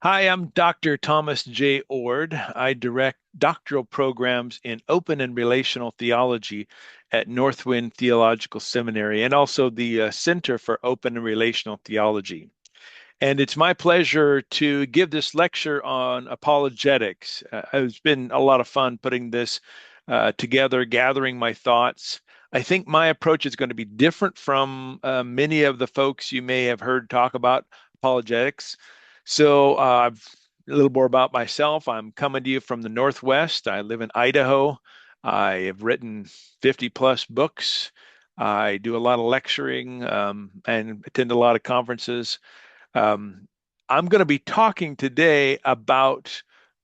Hi, I'm Dr. Thomas J. Ord. I direct doctoral programs in open and relational theology at Northwind Theological Seminary and also the Center for Open and Relational Theology. And it's my pleasure to give this lecture on apologetics. It's been a lot of fun putting this together, gathering my thoughts. I think my approach is going to be different from many of the folks you may have heard talk about apologetics. So, a little more about myself. I'm coming to you from the Northwest. I live in Idaho. I have written 50 plus books. I do a lot of lecturing and attend a lot of conferences. Um, I'm going to be talking today about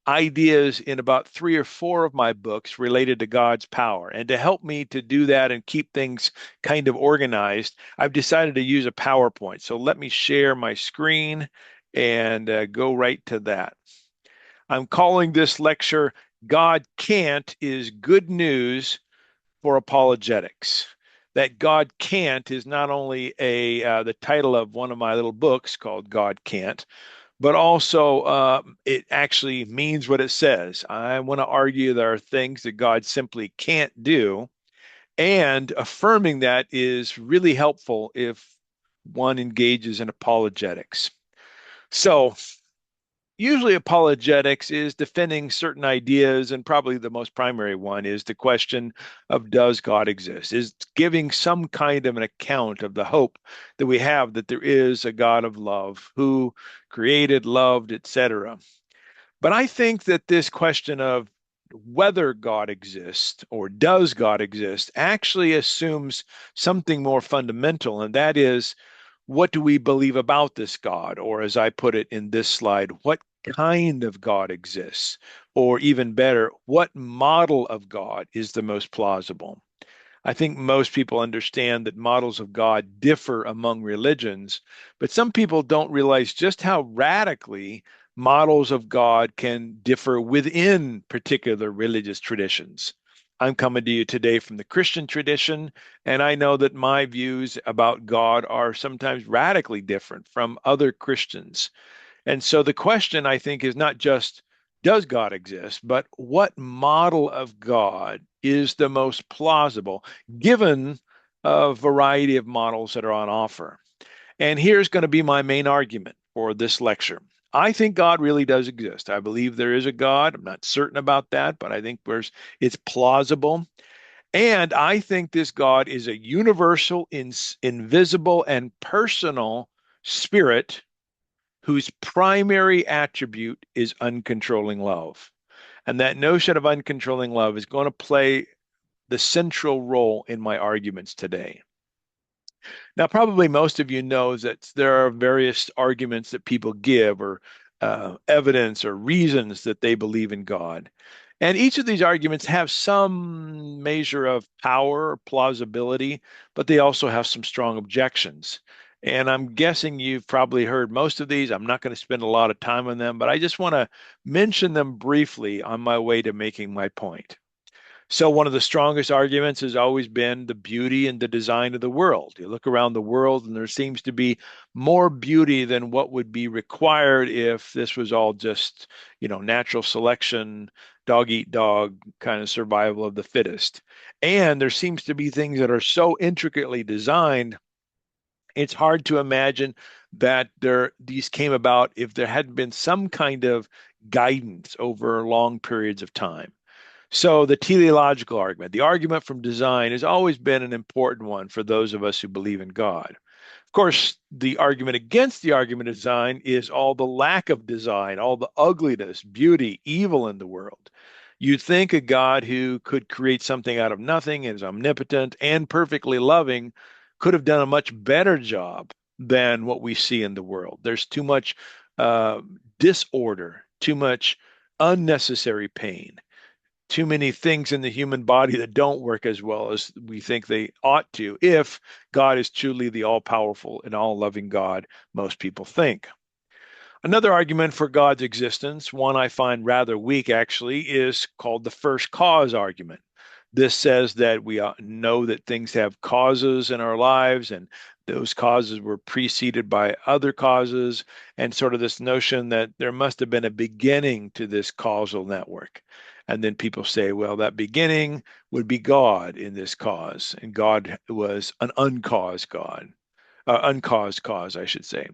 ideas in about three or four of my books related to God's power. And to help me to do that and keep things kind of organized, I've decided to use a PowerPoint. So let me share my screen and go right to that. I'm calling this lecture God Can't is Good News for Apologetics. That God Can't is not only a the title of one of my little books called God Can't, but also it actually means what it says. I want to argue there are things that God simply can't do, and affirming that is really helpful if one engages in apologetics. So, usually apologetics is defending certain ideas, and probably the most primary one is the question of does God exist? Is giving some kind of an account of the hope that we have that there is a God of love who created, loved, etc. But I think that this question of whether God exists or does God exist actually assumes something more fundamental, and that is, what do we believe about this God? Or, as I put it in this slide, what kind of God exists? Or, even better, what model of God is the most plausible? I think most people understand that models of God differ among religions, but some people don't realize just how radically models of God can differ within particular religious traditions. I'm coming to you today from the Christian tradition, and I know that my views about God are sometimes radically different from other Christians. And so the question, I think, is not just does God exist, but what model of God is the most plausible given a variety of models that are on offer? And here's going to be my main argument for this lecture. I think God really does exist. I believe there is a God. I'm not certain about that, but I think it's plausible. And I think this God is a universal, invisible, and personal spirit whose primary attribute is uncontrolling love. And that notion of uncontrolling love is going to play the central role in my arguments today. Now, probably most of you know that there are various arguments that people give or evidence or reasons that they believe in God. And each of these arguments have some measure of power or plausibility, but they also have some strong objections. And I'm guessing you've probably heard most of these. I'm not going to spend a lot of time on them, but I just want to mention them briefly on my way to making my point. So, one of the strongest arguments has always been the beauty and the design of the world. You look around the world, and there seems to be more beauty than what would be required if this was all just, natural selection, dog eat dog kind of survival of the fittest. And there seems to be things that are so intricately designed, it's hard to imagine that these came about if there hadn't been some kind of guidance over long periods of time. So the teleological argument, the argument from design, has always been an important one for those of us who believe in God. Of course, the argument against the argument of design is all the lack of design, all the ugliness, beauty, evil in the world. You'd think a God who could create something out of nothing and is omnipotent and perfectly loving could have done a much better job than what we see in the world. There's too much uh, disorder, too much unnecessary pain, too many things in the human body that don't work as well as we think they ought to, if God is truly the all powerful and all loving God most people think. Another argument for God's existence, one I find rather weak actually, is called the first cause argument. This says that we know that things have causes in our lives and those causes were preceded by other causes, and sort of this notion that there must have been a beginning to this causal network. And then people say, well, that beginning would be God in this cause, and God was an uncaused God, uncaused cause, I should say.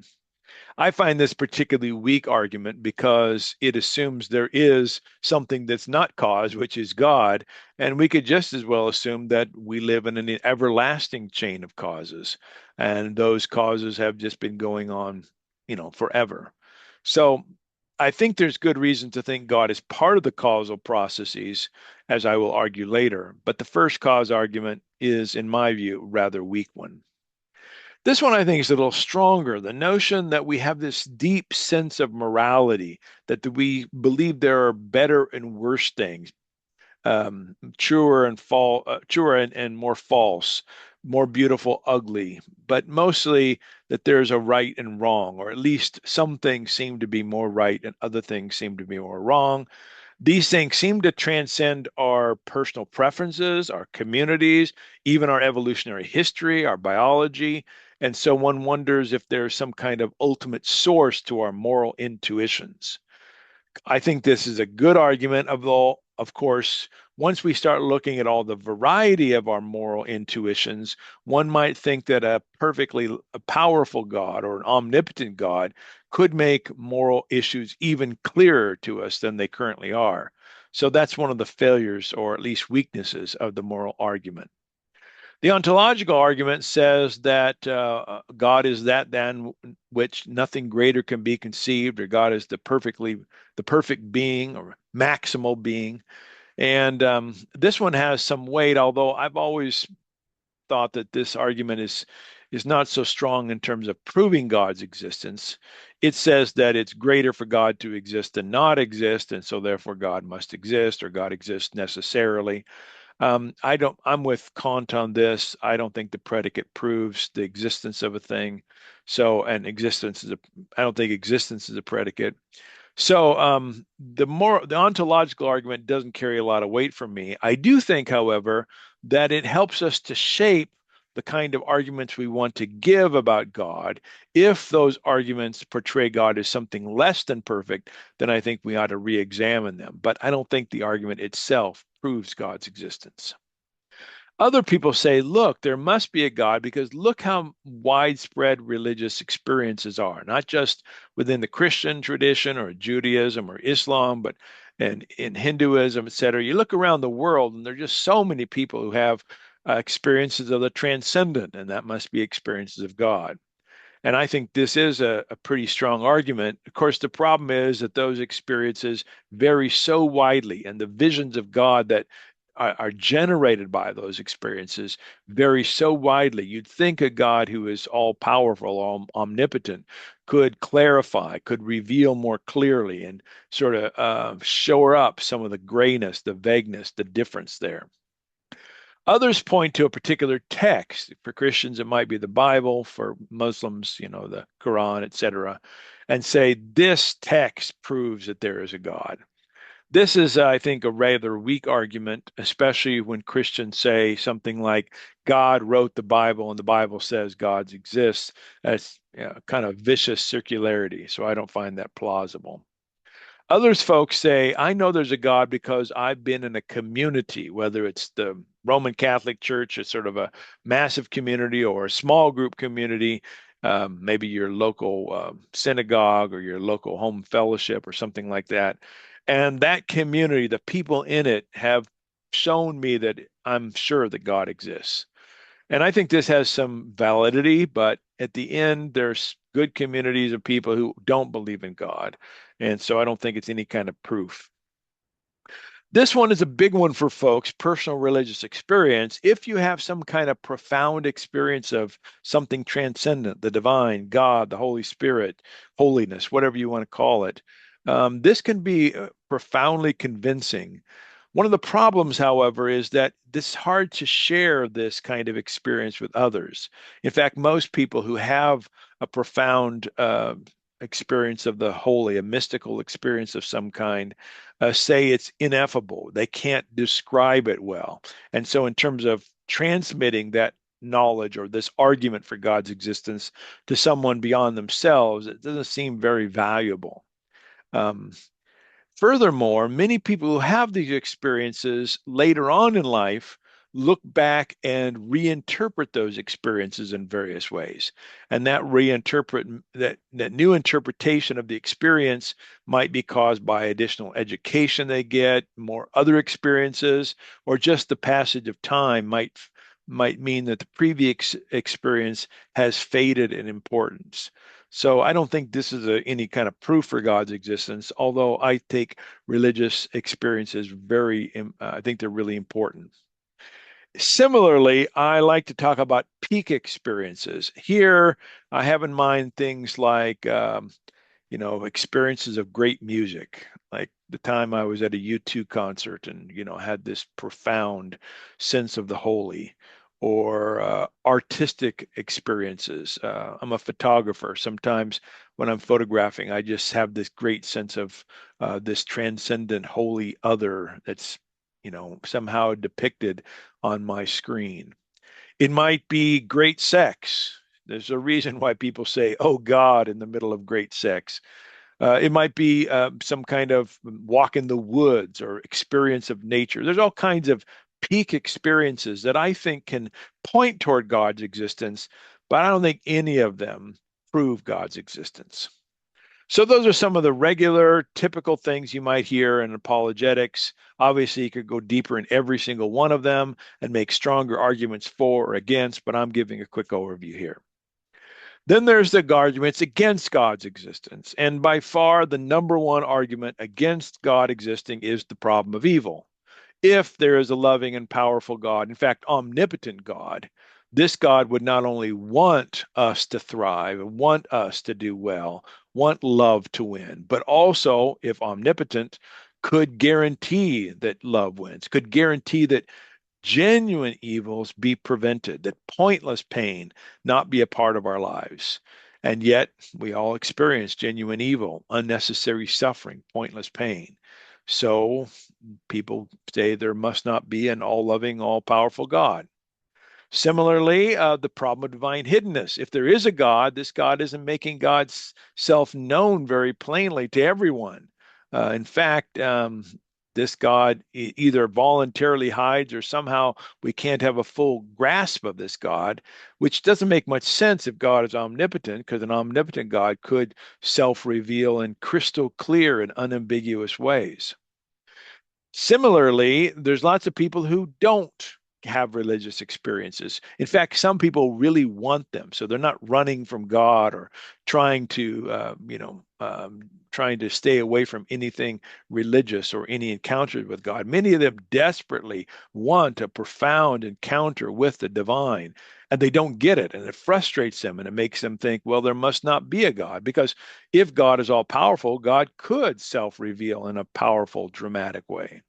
I find this particularly weak argument because it assumes there is something that's not cause, which is God, and we could just as well assume that we live in an everlasting chain of causes, and those causes have just been going on, forever. So I think there's good reason to think God is part of the causal processes, as I will argue later. But the first cause argument is, in my view, a rather weak one. This one I think is a little stronger. The notion that we have this deep sense of morality, that we believe there are better and worse things, truer and more false, more beautiful, ugly, but mostly that there's a right and wrong, or at least some things seem to be more right and other things seem to be more wrong. These things seem to transcend our personal preferences, our communities, even our evolutionary history, our biology. And so one wonders if there's some kind of ultimate source to our moral intuitions. I think this is a good argument, although, of course, once we start looking at all the variety of our moral intuitions, one might think that a powerful God or an omnipotent God could make moral issues even clearer to us than they currently are. So that's one of the failures, or at least weaknesses, of the moral argument. The ontological argument says that God is that than which nothing greater can be conceived, or God is the perfect being or maximal being. And this one has some weight, although I've always thought that this argument is not so strong in terms of proving God's existence. It says that it's greater for God to exist than not exist, and so therefore God must exist, or God exists necessarily. I'm with Kant on this. I don't think the predicate proves the existence of a thing. So, and I don't think existence is a predicate. So, the ontological argument doesn't carry a lot of weight for me. I do think, however, that it helps us to shape the kind of arguments we want to give about God. If those arguments portray God as something less than perfect, then I think we ought to re-examine them. But I don't think the argument itself proves God's existence. Other people say, look, there must be a God because look how widespread religious experiences are, not just within the Christian tradition or Judaism or Islam, but in Hinduism, etc. You look around the world, and there are just so many people who have experiences of the transcendent, and that must be experiences of God. And I think this is a pretty strong argument. Of course, the problem is that those experiences vary so widely, and the visions of God that are generated by those experiences vary so widely. You'd think a God who is all powerful, omnipotent, could clarify, could reveal more clearly, and sort of shore up some of the grayness, the vagueness, the difference there. Others point to a particular text. For Christians, it might be the Bible. For Muslims, the Quran, etc., and say this text proves that there is a God. This is, I think, a rather weak argument, especially when Christians say something like God wrote the Bible and the Bible says God exists. That's kind of vicious circularity. So I don't find that plausible. Others folks say, I know there's a God because I've been in a community, whether it's the Roman Catholic Church, it's sort of a massive community, or a small group community, maybe your local synagogue or your local home fellowship or something like that. And that community, the people in it have shown me that I'm sure that God exists. And I think this has some validity, but at the end, there's good communities of people who don't believe in God. And so I don't think it's any kind of proof. This one is a big one for folks, personal religious experience. If you have some kind of profound experience of something transcendent, the divine, God, the Holy Spirit, holiness, whatever you want to call it, this can be profoundly convincing. One of the problems, however, is that it's hard to share this kind of experience with others. In fact, most people who have a profound experience of the holy, a mystical experience of some kind, say it's ineffable. They can't describe it well. And so, in terms of transmitting that knowledge or this argument for God's existence to someone beyond themselves, it doesn't seem very valuable. Um, Furthermore, many people who have these experiences later on in life look back and reinterpret those experiences in various ways. And that new interpretation of the experience might be caused by additional education they get, more other experiences, or just the passage of time might mean that the previous experience has faded in importance. So I don't think this is any kind of proof for God's existence, although I take religious experiences I think they're really important. Similarly, I like to talk about peak experiences. Here, I have in mind things like experiences of great music, like the time I was at a U2 concert and, had this profound sense of the holy, or artistic experiences. I'm a photographer. Sometimes when I'm photographing, I just have this great sense of this transcendent holy other that's, somehow depicted on my screen. It might be great sex. There's a reason why people say, "Oh God," in the middle of great sex. It might be some kind of walk in the woods or experience of nature. There's all kinds of peak experiences that I think can point toward God's existence, but I don't think any of them prove God's existence. So those are some of the regular, typical things you might hear in apologetics. Obviously, you could go deeper in every single one of them and make stronger arguments for or against, but I'm giving a quick overview here. Then there's the arguments against God's existence. And by far, the number one argument against God existing is the problem of evil. If there is a loving and powerful God, in fact, omnipotent God, this God would not only want us to thrive, want us to do well, want love to win, but also, if omnipotent, could guarantee that love wins, could guarantee that genuine evils be prevented, that pointless pain not be a part of our lives. And yet, we all experience genuine evil, unnecessary suffering, pointless pain. So, people say there must not be an all loving, all powerful God. Similarly, the problem of divine hiddenness. If there is a God, this God isn't making God's self known very plainly to everyone. In fact, this God either voluntarily hides or somehow we can't have a full grasp of this God, which doesn't make much sense if God is omnipotent, because an omnipotent God could self reveal in crystal clear and unambiguous ways. Similarly, there's lots of people who don't have religious experiences. In fact, some people really want them, so they're not running from God or trying to stay away from anything religious or any encounters with God. Many of them desperately want a profound encounter with the divine, and they don't get it, and it frustrates them, and it makes them think, well, there must not be a God, because if God is all powerful, God could self-reveal in a powerful, dramatic way.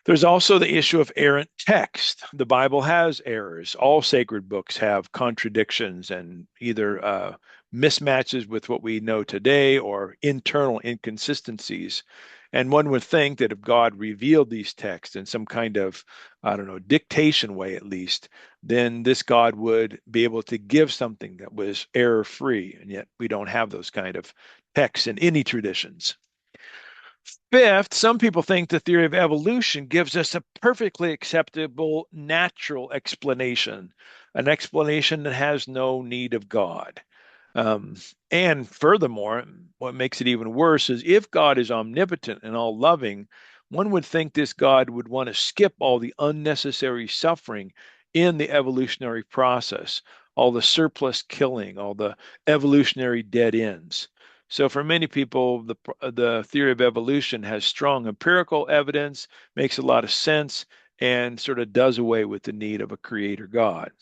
There's also the issue of errant text. The Bible has errors. All sacred books have contradictions and either mismatches with what we know today or internal inconsistencies. And one would think that if God revealed these texts in some kind of, I don't know, dictation way at least, then this God would be able to give something that was error free. And yet we don't have those kind of texts in any traditions. Fifth, some people think the theory of evolution gives us a perfectly acceptable natural explanation, an explanation that has no need of God. Um, and furthermore, what makes it even worse is if God is omnipotent and all loving, one would think this God would want to skip all the unnecessary suffering in the evolutionary process, all the surplus killing, all the evolutionary dead ends. So for many people, the theory of evolution has strong empirical evidence, makes a lot of sense, and sort of does away with the need of a creator God.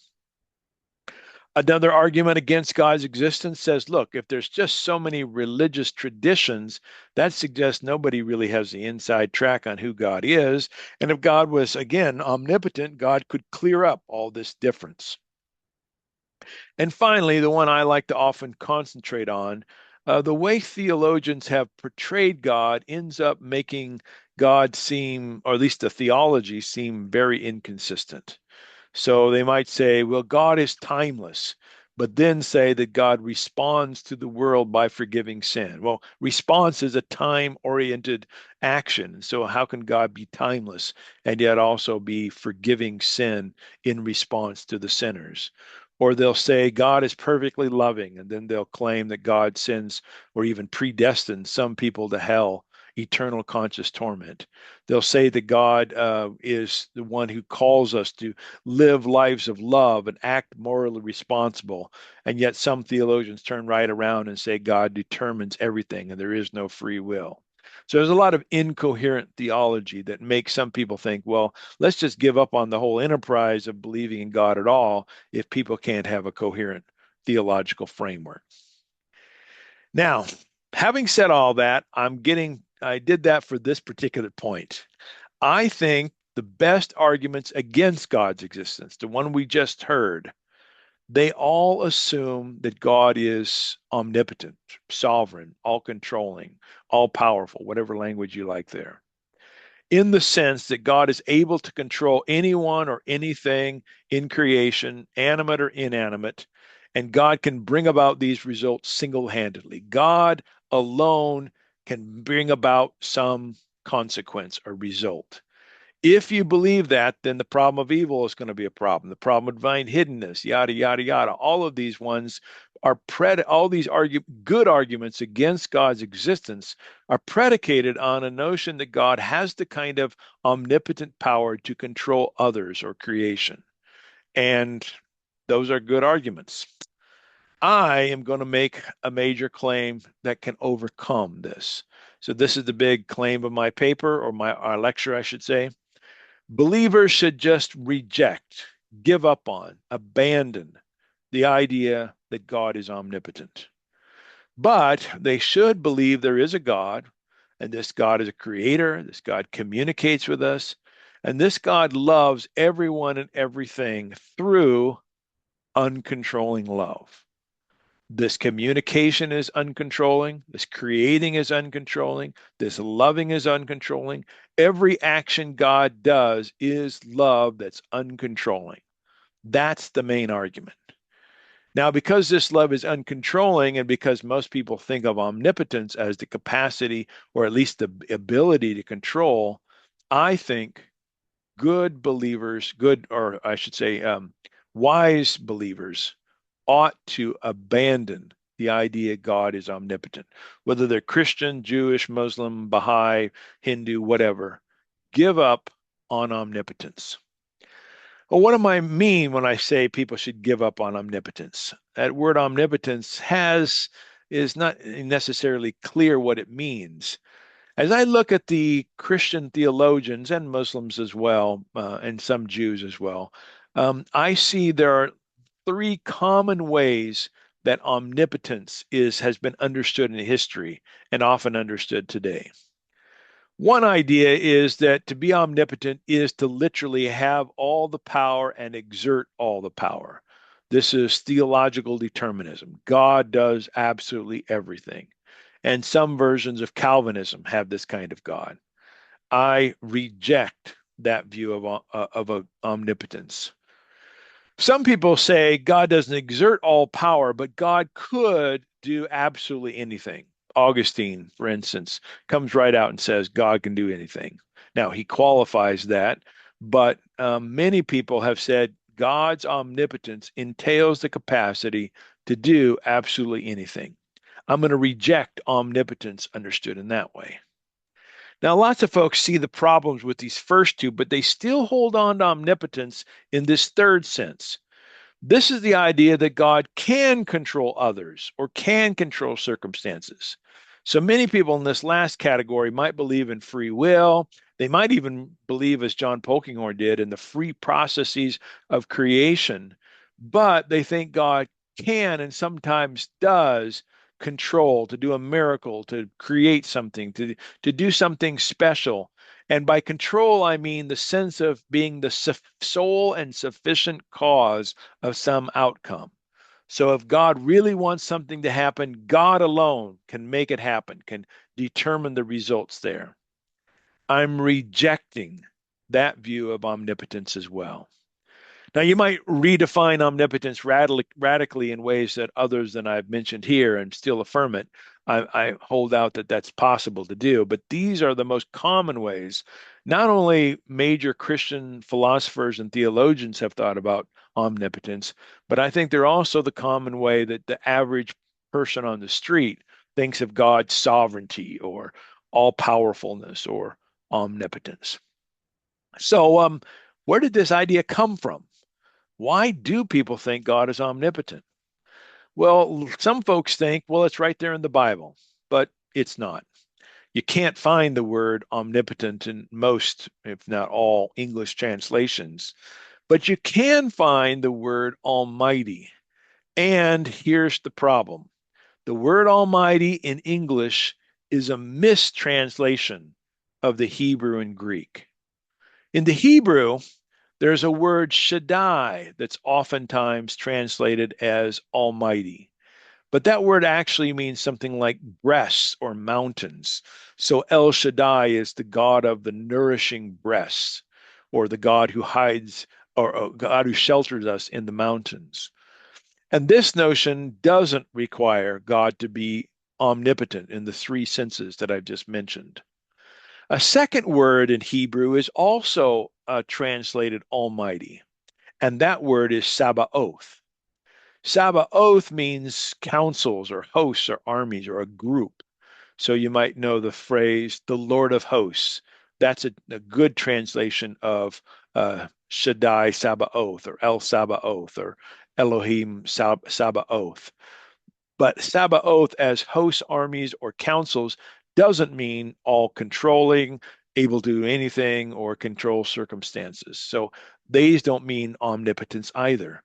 Another argument against God's existence says, look, if there's just so many religious traditions, that suggests nobody really has the inside track on who God is. And if God was, again, omnipotent, God could clear up all this difference. And finally, the one I like to often concentrate on, the way theologians have portrayed God ends up making God seem, or at least the theology, seem very inconsistent. So they might say, well, God is timeless, but then say that God responds to the world by forgiving sin. Well, response is a time-oriented action. So how can God be timeless and yet also be forgiving sin in response to the sinners? Or they'll say God is perfectly loving, and then they'll claim that God sends or even predestines some people to hell, eternal conscious torment. They'll say that God is the one who calls us to live lives of love and act morally responsible. And yet some theologians turn right around and say God determines everything and there is no free will. So there's a lot of incoherent theology that makes some people think, well, let's just give up on the whole enterprise of believing in God at all if people can't have a coherent theological framework. Now, having said all that, I did that for this particular point. I think the best arguments against God's existence, the one we just heard, they all assume that God is omnipotent, sovereign, all controlling, all powerful, whatever language you like there, in the sense that God is able to control anyone or anything in creation, animate or inanimate, and God can bring about these results single handedly. God alone can bring about some consequence or result. If you believe that, then the problem of evil is going to be a problem. The problem of divine hiddenness, yada, yada, yada. All of these ones all these good arguments against God's existence are predicated on a notion that God has the kind of omnipotent power to control others or creation. And those are good arguments. I am going to make a major claim that can overcome this. So this is the big claim of my paper or my our lecture, I should say. Believers should just reject, give up on, abandon the idea that God is omnipotent. But they should believe there is a God, and this God is a creator, this God communicates with us, and this God loves everyone and everything through uncontrolling love. This communication is uncontrolling. This creating is uncontrolling. This loving is uncontrolling. Every action God does is love that's uncontrolling. That's the main argument. Now, because this love is uncontrolling, and because most people think of omnipotence as the capacity or at least the ability to control, I think good believers, good, or I should say, wise believers ought to abandon the idea God is omnipotent, whether they're Christian, Jewish, Muslim, Baha'i, Hindu, whatever. Give up on omnipotence. Well, what do I mean when I say people should give up on omnipotence? That word omnipotence is not necessarily clear what it means. As I look at the Christian theologians and Muslims as well, and some Jews as well, I see there are three common ways that omnipotence has been understood in history and often understood today. One idea is that to be omnipotent is to literally have all the power and exert all the power. This is theological determinism. God does absolutely everything. And some versions of Calvinism have this kind of God. I reject that view of omnipotence. Some people say God doesn't exert all power, but God could do absolutely anything. Augustine, for instance, comes right out and says God can do anything. Now, he qualifies that, but many people have said God's omnipotence entails the capacity to do absolutely anything. I'm going to reject omnipotence understood in that way. Now, lots of folks see the problems with these first two, but they still hold on to omnipotence in this third sense. This is the idea that God can control others or can control circumstances. So many people in this last category might believe in free will. They might even believe, as John Polkinghorne did, in the free processes of creation, but they think God can and sometimes does control, to do a miracle, to create something, to do something special. And by control, I mean the sense of being the sole and sufficient cause of some outcome. So if God really wants something to happen, God alone can make it happen, can determine the results there. I'm rejecting that view of omnipotence as well. Now, you might redefine omnipotence radically in ways that others than I've mentioned here and still affirm it. I hold out that that's possible to do, but these are the most common ways. Not only major Christian philosophers and theologians have thought about omnipotence, but I think they're also the common way that the average person on the street thinks of God's sovereignty or all powerfulness or omnipotence. So, where did this idea come from? Why do people think God is omnipotent? Well, some folks think, well, it's right there in the Bible, but it's not. You can't find the word omnipotent in most, if not all, English translations, but you can find the word almighty. And here's the problem: the word almighty in English is a mistranslation of the Hebrew and Greek. In the Hebrew, there's a word Shaddai that's oftentimes translated as Almighty, but that word actually means something like breasts or mountains. So El Shaddai is the God of the nourishing breasts, or the God who hides, or God who shelters us in the mountains. And this notion doesn't require God to be omnipotent in the three senses that I've just mentioned. A second word in Hebrew is also translated Almighty, and that word is Sabaoth. Sabaoth means councils or hosts or armies or a group. So you might know the phrase, the Lord of hosts. That's a good translation of Shaddai Sabaoth or El Sabaoth or Elohim Sabaoth. But Sabaoth as hosts, armies, or councils doesn't mean all controlling, able to do anything, or control circumstances. So these don't mean omnipotence either.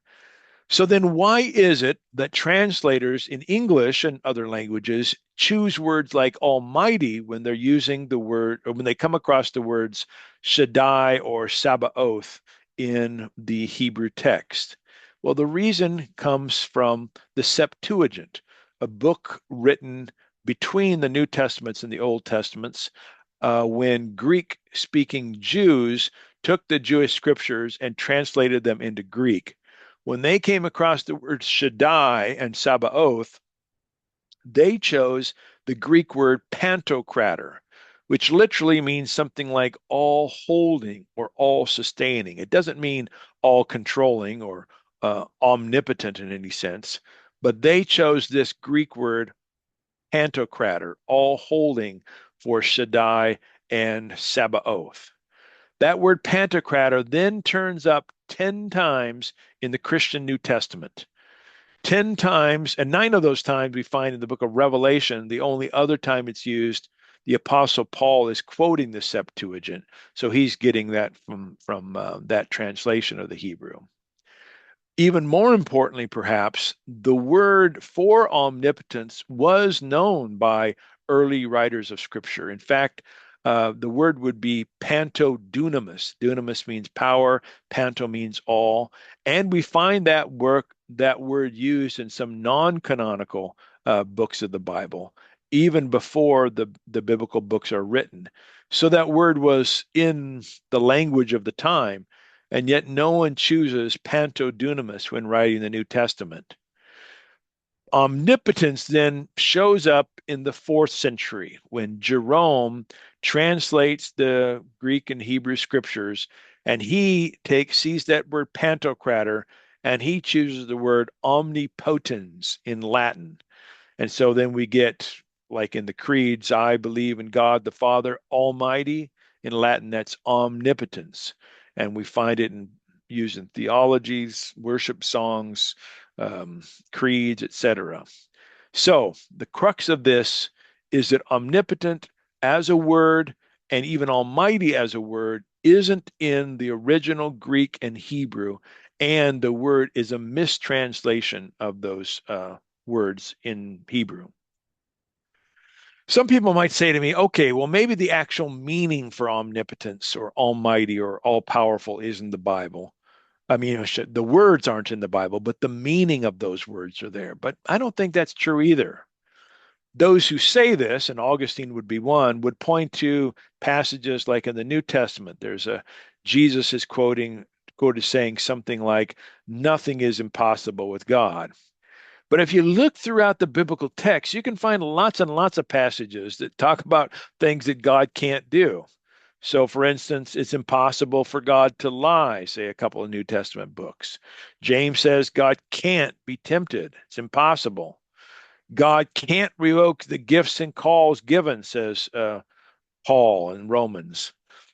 So then, why is it that translators in English and other languages choose words like Almighty when they're using the word, or when they come across the words Shaddai or Sabaoth in the Hebrew text? Well, the reason comes from the Septuagint, a book written between the New Testaments and the Old Testaments, when Greek speaking Jews took the Jewish scriptures and translated them into Greek. When they came across the word Shaddai and Sabaoth, they chose the Greek word pantocrator, which literally means something like all holding or all sustaining. It doesn't mean all controlling or omnipotent in any sense, but they chose this Greek word pantocrator, all holding, for Shaddai and Sabaoth. That word pantocrator then turns up 10 times in the Christian New Testament. 10 times, and nine of those times we find in the book of Revelation. The only other time it's used, the Apostle Paul is quoting the Septuagint. So he's getting that from that translation of the Hebrew. Even more importantly, perhaps, the word for omnipotence was known by early writers of Scripture. In fact, the word would be pantodunamis. Dunamis means power, panto means all, and we find that word used in some non-canonical books of the Bible, even before the biblical books are written. So that word was in the language of the time, and yet no one chooses pantodunamis when writing the New Testament. Omnipotence then shows up in the fourth century when Jerome translates the Greek and Hebrew scriptures, and he sees that word pantocrator, and he chooses the word omnipotens in Latin. And so then we get, like in the creeds, I believe in God the Father Almighty. In Latin, that's omnipotence. And we find it used in theologies, worship songs, creeds, etc. So the crux of this is that omnipotent as a word and even almighty as a word isn't in the original Greek and Hebrew, and the word is a mistranslation of those words in Hebrew. Some people might say to me, okay, well, maybe the actual meaning for omnipotence or almighty or all powerful is in the Bible. I mean, the words aren't in the Bible, but the meaning of those words are there. But I don't think that's true either. Those who say this, and Augustine would be one, would point to passages like in the New Testament. Jesus is quoted saying something like, nothing is impossible with God. But if you look throughout the biblical text, you can find lots and lots of passages that talk about things that God can't do. So, for instance, it's impossible for God to lie, say a couple of New Testament books. James says God can't be tempted. It's impossible. God can't revoke the gifts and calls given, says Paul in Romans.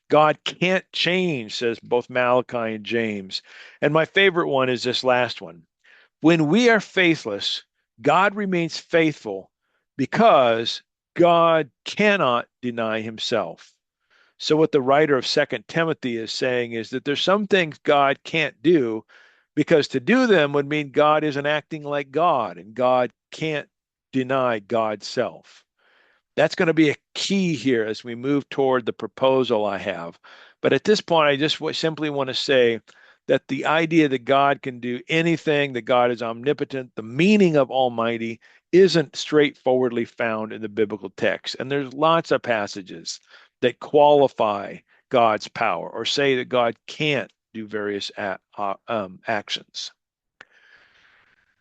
God can't change, says both Malachi and James. And my favorite one is this last one. When we are faithless, God remains faithful because God cannot deny himself. So what the writer of Second Timothy is saying is that there's some things God can't do because to do them would mean God isn't acting like God, and God can't deny God's self. That's going to be a key here as we move toward the proposal I have. But at this point, I just simply want to say that the idea that God can do anything, that God is omnipotent, the meaning of almighty isn't straightforwardly found in the biblical text. And there's lots of passages that qualify God's power or say that God can't do various actions.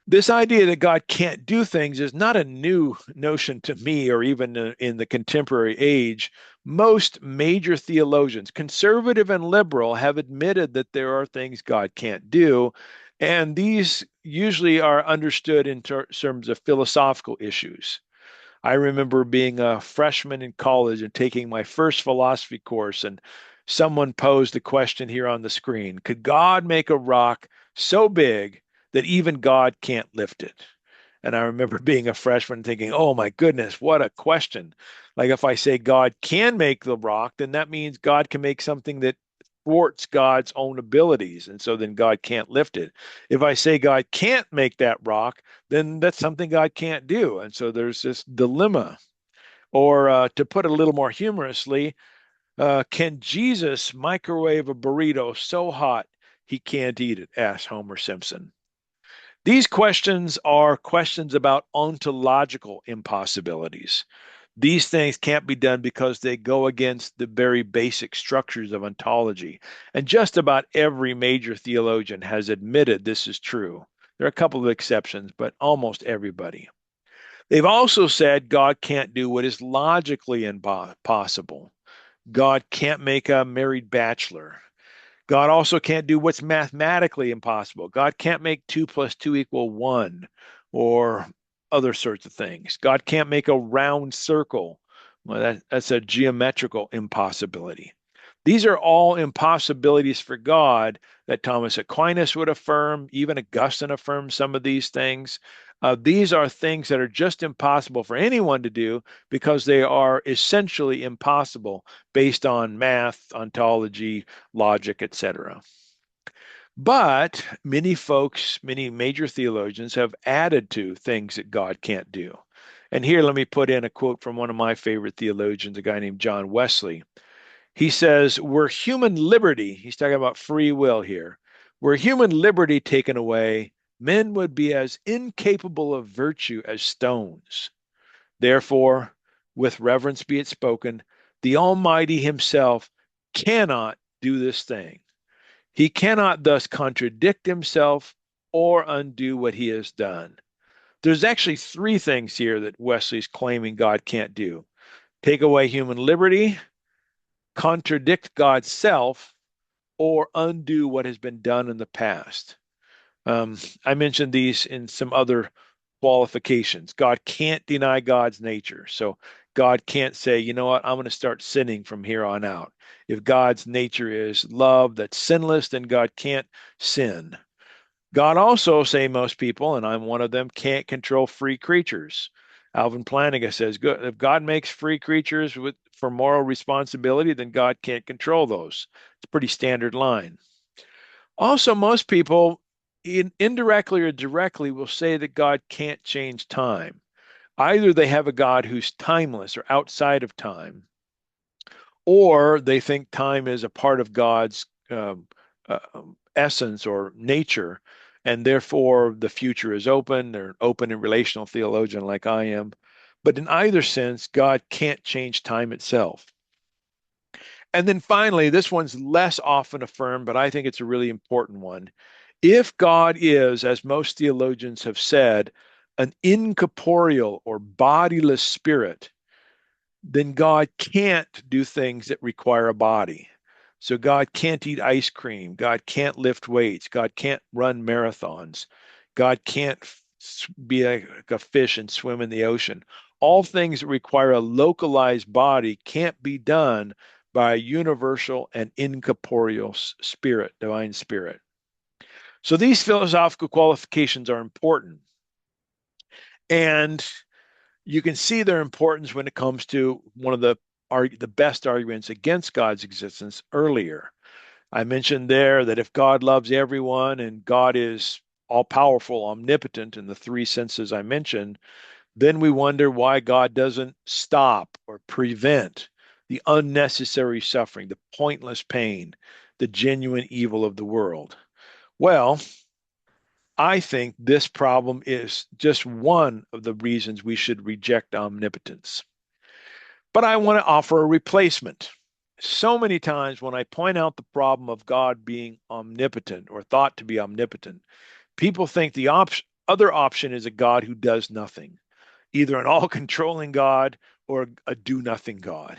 This idea that God can't do things is not a new notion to me or even in the contemporary age. Most major theologians, conservative and liberal, have admitted that there are things God can't do. And these usually are understood in terms of philosophical issues. I remember being a freshman in college and taking my first philosophy course, and someone posed the question here on the screen. Could God make a rock so big that even God can't lift it? And I remember being a freshman thinking, oh my goodness, what a question. Like if I say God can make the rock, then that means God can make something that thwarts God's own abilities. And so then God can't lift it. If I say God can't make that rock, then that's something God can't do. And so there's this dilemma. Or to put it a little more humorously, can Jesus microwave a burrito so hot he can't eat it? Asked Homer Simpson. These questions are questions about ontological impossibilities. These things can't be done because they go against the very basic structures of ontology. And just about every major theologian has admitted this is true. There are a couple of exceptions, but almost everybody. They've also said God can't do what is logically impossible. God can't make a married bachelor. God also can't do what's mathematically impossible. God can't make 2 plus 2 equal 1 or other sorts of things. God can't make a round circle. Well, that's a geometrical impossibility. These are all impossibilities for God that Thomas Aquinas would affirm. Even Augustine affirms some of these things. These are things that are just impossible for anyone to do because they are essentially impossible based on math, ontology, logic, etc. But many folks, many major theologians have added to things that God can't do. And here, let me put in a quote from one of my favorite theologians, a guy named John Wesley. He says, were human liberty, he's talking about free will here, were human liberty taken away, men would be as incapable of virtue as stones. Therefore, with reverence be it spoken, the Almighty Himself cannot do this thing. He cannot thus contradict Himself or undo what He has done. There's actually three things here that Wesley's claiming God can't do: take away human liberty, contradict God's self, or undo what has been done in the past. I mentioned these in some other qualifications. God can't deny God's nature. So God can't say, you know what, I'm going to start sinning from here on out. If God's nature is love that's sinless, then God can't sin. God also, say most people, and I'm one of them, can't control free creatures. Alvin Plantinga says, if God makes free creatures for moral responsibility, then God can't control those. It's a pretty standard line. Also, most people, indirectly or directly, will say that God can't change time. Either they have a God who's timeless or outside of time, or they think time is a part of God's essence or nature, and therefore the future is open. They're an open and relational theologian like I am. But in either sense, God can't change time itself. And then finally, this one's less often affirmed, but I think it's a really important one. If God is, as most theologians have said, an incorporeal or bodiless spirit, then God can't do things that require a body. So God can't eat ice cream. God can't lift weights. God can't run marathons. God can't be like a fish and swim in the ocean. All things that require a localized body can't be done by a universal and incorporeal spirit, divine spirit. So these philosophical qualifications are important. And you can see their importance when it comes to one of the best arguments against God's existence earlier. I mentioned there that if God loves everyone and God is all powerful, omnipotent in the three senses I mentioned, then we wonder why God doesn't stop or prevent the unnecessary suffering, the pointless pain, the genuine evil of the world. Well, I think this problem is just one of the reasons we should reject omnipotence. But I want to offer a replacement. So many times when I point out the problem of God being omnipotent or thought to be omnipotent, people think the other option is a God who does nothing, either an all controlling God or a do nothing God.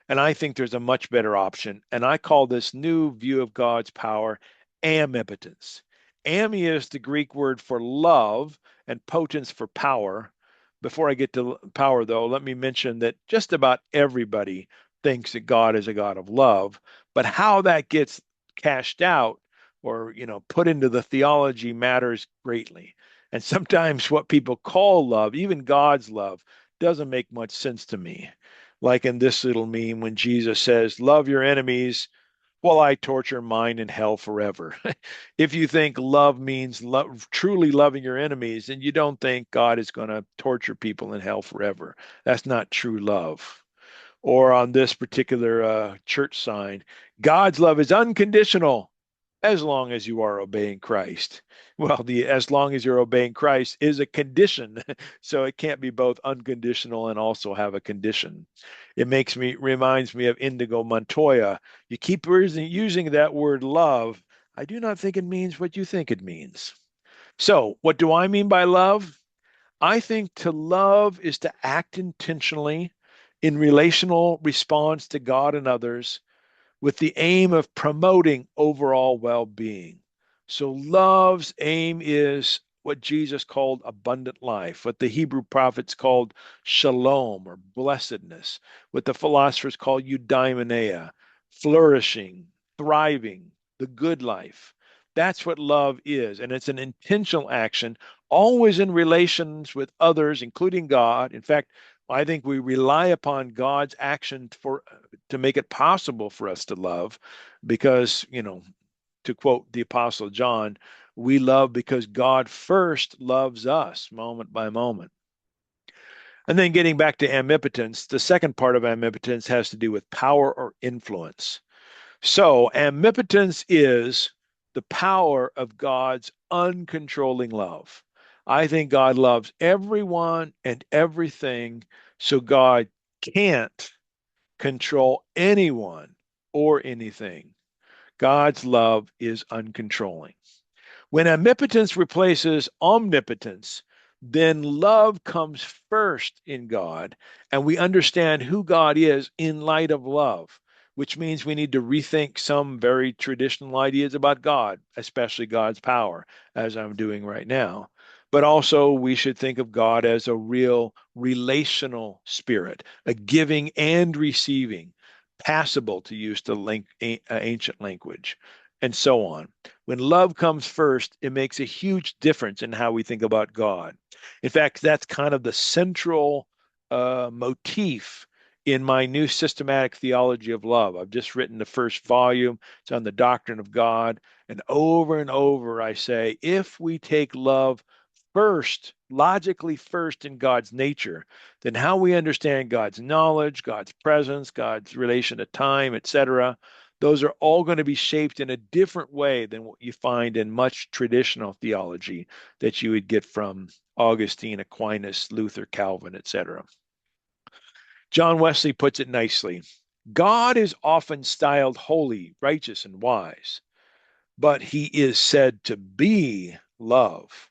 And I think there's a much better option. And I call this new view of God's power amipotence. Ami is the Greek word for love and potence for power. Before I get to power, though, let me mention that just about everybody thinks that God is a God of love, but how that gets cashed out or put into the theology matters greatly. And sometimes what people call love, even God's love, doesn't make much sense to me. Like in this little meme when Jesus says, "Love your enemies while I torture mine in hell forever." If you think love means truly loving your enemies, then you don't think God is going to torture people in hell forever. That's not true love. Or on this particular church sign, God's love is unconditional as long as you are obeying Christ. Well, the as long as you're obeying Christ is a condition, so it can't be both unconditional and also have a condition. It reminds me of Indigo Montoya. You keep using that word love. I do not think it means what you think it means. So, what do I mean by love? I think to love is to act intentionally in relational response to God and others with the aim of promoting overall well being. So, love's aim is what Jesus called abundant life, what the Hebrew prophets called shalom or blessedness, what the philosophers call eudaimonia, flourishing, thriving, the good life. That's what love is. And it's an intentional action, always in relations with others, including God. In fact, I think we rely upon God's action to make it possible for us to love because, to quote the Apostle John, we love because God first loves us moment by moment. And then getting back to amipotence, the second part of amipotence has to do with power or influence. So, amipotence is the power of God's uncontrolling love. I think God loves everyone and everything, so God can't control anyone or anything. God's love is uncontrolling. When omnipotence replaces omnipotence, then love comes first in God, and we understand who God is in light of love, which means we need to rethink some very traditional ideas about God, especially God's power, as I'm doing right now. But also, we should think of God as a real relational spirit, a giving and receiving, passable to use the ancient language, and so on. When love comes first, it makes a huge difference in how we think about God. In fact, that's kind of the central motif in my new systematic theology of love. I've just written the first volume. It's on the doctrine of God. And over, I say, if we take love first, logically first in God's nature, then how we understand God's knowledge, God's presence, God's relation to time, etc., those are all going to be shaped in a different way than what you find in much traditional theology that you would get from Augustine, Aquinas, Luther, Calvin, etc. John Wesley puts it nicely. God is often styled holy, righteous, and wise, but he is said to be love.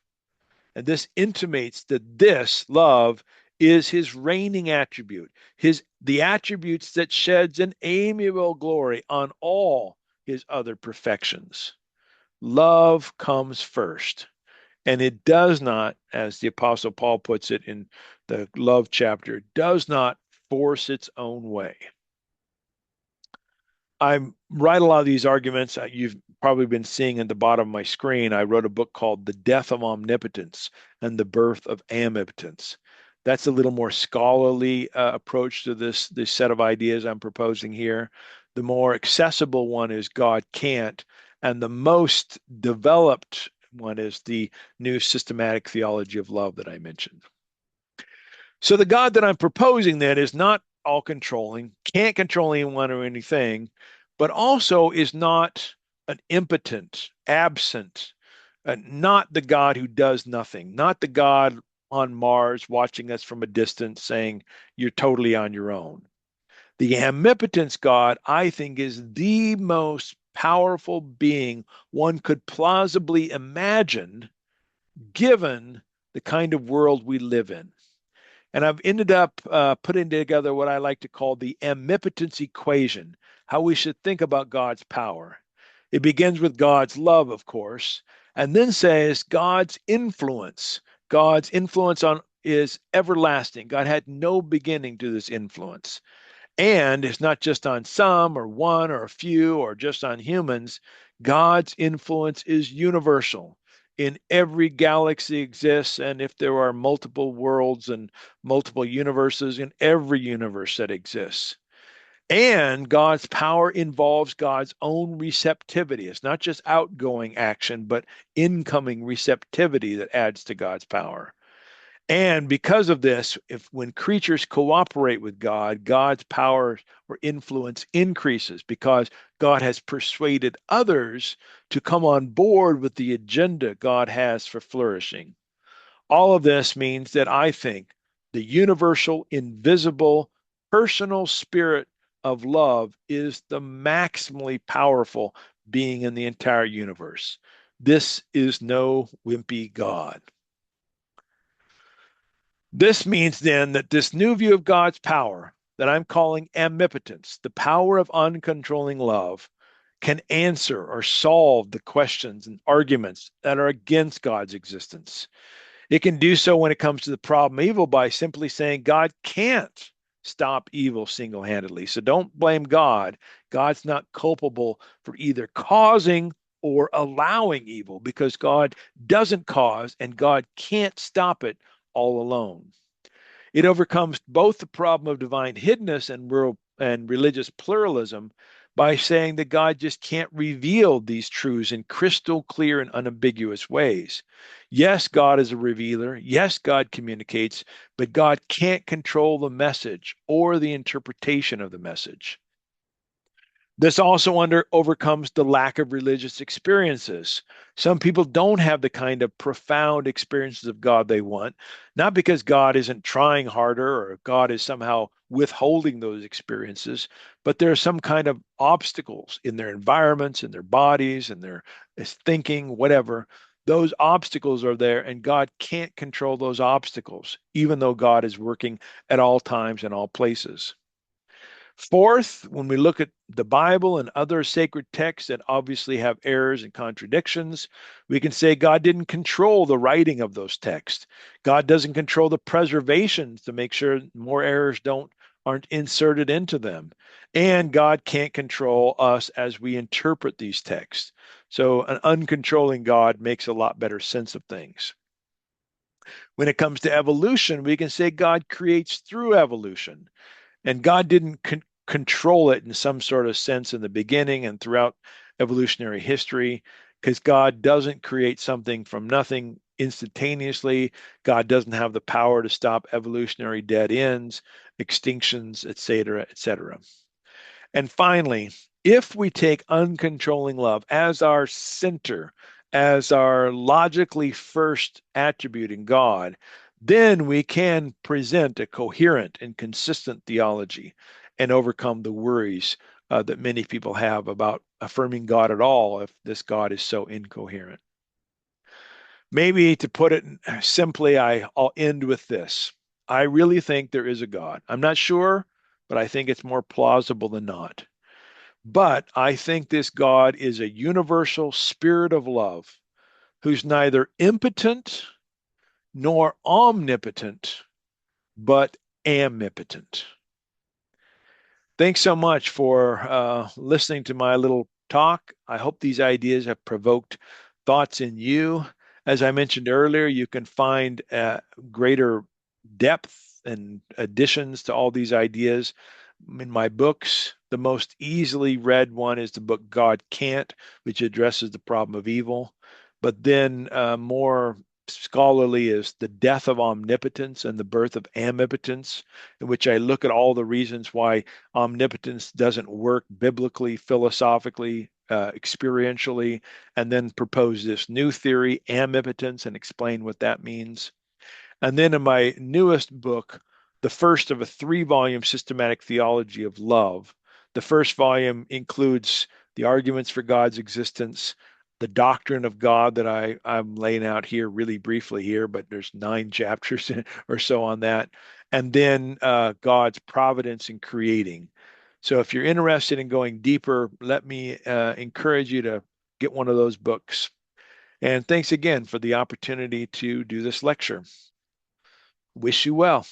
And this intimates that this love is his reigning attribute, the attributes that sheds an amiable glory on all his other perfections. Love comes first. And it does not, as the Apostle Paul puts it in the love chapter, does not force its own way. I write a lot of these arguments. You've probably been seeing at the bottom of my screen. I wrote a book called The Death of Omnipotence and the Birth of Amipotence. That's a little more scholarly approach to this set of ideas I'm proposing here. The more accessible one is God can't, and the most developed one is the new systematic theology of love that I mentioned. So the God that I'm proposing then is not all controlling, can't control anyone or anything, but also is not an impotent, absent, not the God who does nothing, not the God on Mars watching us from a distance saying, you're totally on your own. The omnipotence God, I think, is the most powerful being one could plausibly imagine given the kind of world we live in. And I've ended up putting together what I like to call the omnipotence equation, how we should think about God's power. It begins with God's love, of course, and then says God's influence. God's influence on is everlasting. God had no beginning to this influence. And it's not just on some or one or a few or just on humans. God's influence is universal. In every galaxy exists, and if there are multiple worlds and multiple universes, in every universe that exists. And God's power involves God's own receptivity. It's not just outgoing action, but incoming receptivity that adds to God's power. And because of this, if when creatures cooperate with God, God's power or influence increases because God has persuaded others to come on board with the agenda God has for flourishing. All of this means that I think the universal, invisible, personal spirit of love is the maximally powerful being in the entire universe. This is no wimpy God. This means then that this new view of God's power that I'm calling omnipotence, the power of uncontrolling love, can answer or solve the questions and arguments that are against God's existence. It can do so when it comes to the problem of evil by simply saying God can't stop evil single handedly. So don't blame God. God's not culpable for either causing or allowing evil because God doesn't cause and God can't stop it all alone. It overcomes both the problem of divine hiddenness and religious pluralism by saying that God just can't reveal these truths in crystal clear and unambiguous ways. Yes, God is a revealer. Yes, God communicates, but God can't control the message or the interpretation of the message. This also overcomes the lack of religious experiences. Some people don't have the kind of profound experiences of God they want, not because God isn't trying harder or God is somehow withholding those experiences, but there are some kind of obstacles in their environments, in their bodies, in their thinking, whatever. Those obstacles are there, and God can't control those obstacles, even though God is working at all times and all places. Fourth, when we look at the Bible and other sacred texts that obviously have errors and contradictions, we can say God didn't control the writing of those texts. God doesn't control the preservations to make sure more errors aren't inserted into them. And God can't control us as we interpret these texts. So an uncontrolling God makes a lot better sense of things. When it comes to evolution, we can say God creates through evolution. And God didn't control it in some sort of sense in the beginning and throughout evolutionary history, because God doesn't create something from nothing instantaneously. God doesn't have the power to stop evolutionary dead ends, extinctions, etc., etc. And finally, if we take uncontrolling love as our center, as our logically first attribute in God, then we can present a coherent and consistent theology. and overcome the worries that many people have about affirming God at all if this God is so incoherent. Maybe to put it simply, I'll end with this. I really think there is a God. I'm not sure, but I think it's more plausible than not. But I think this God is a universal spirit of love who's neither impotent nor omnipotent, but omnipotent. Thanks so much for listening to my little talk. I hope these ideas have provoked thoughts in you. As I mentioned earlier, you can find greater depth and additions to all these ideas in my books. The most easily read one is the book God Can't, which addresses the problem of evil. But then more scholarly is The Death of Omnipotence and the Birth of Amipotence, in which I look at all the reasons why omnipotence doesn't work biblically, philosophically, experientially, and then propose this new theory, amipotence, and explain what that means. And then in my newest book, the first of a three-volume systematic theology of love, the first volume includes the arguments for God's existence, the doctrine of God that I'm laying out here really briefly here, but there's 9 chapters or so on that. And then God's providence in creating. So if you're interested in going deeper, let me encourage you to get one of those books. And thanks again for the opportunity to do this lecture. Wish you well.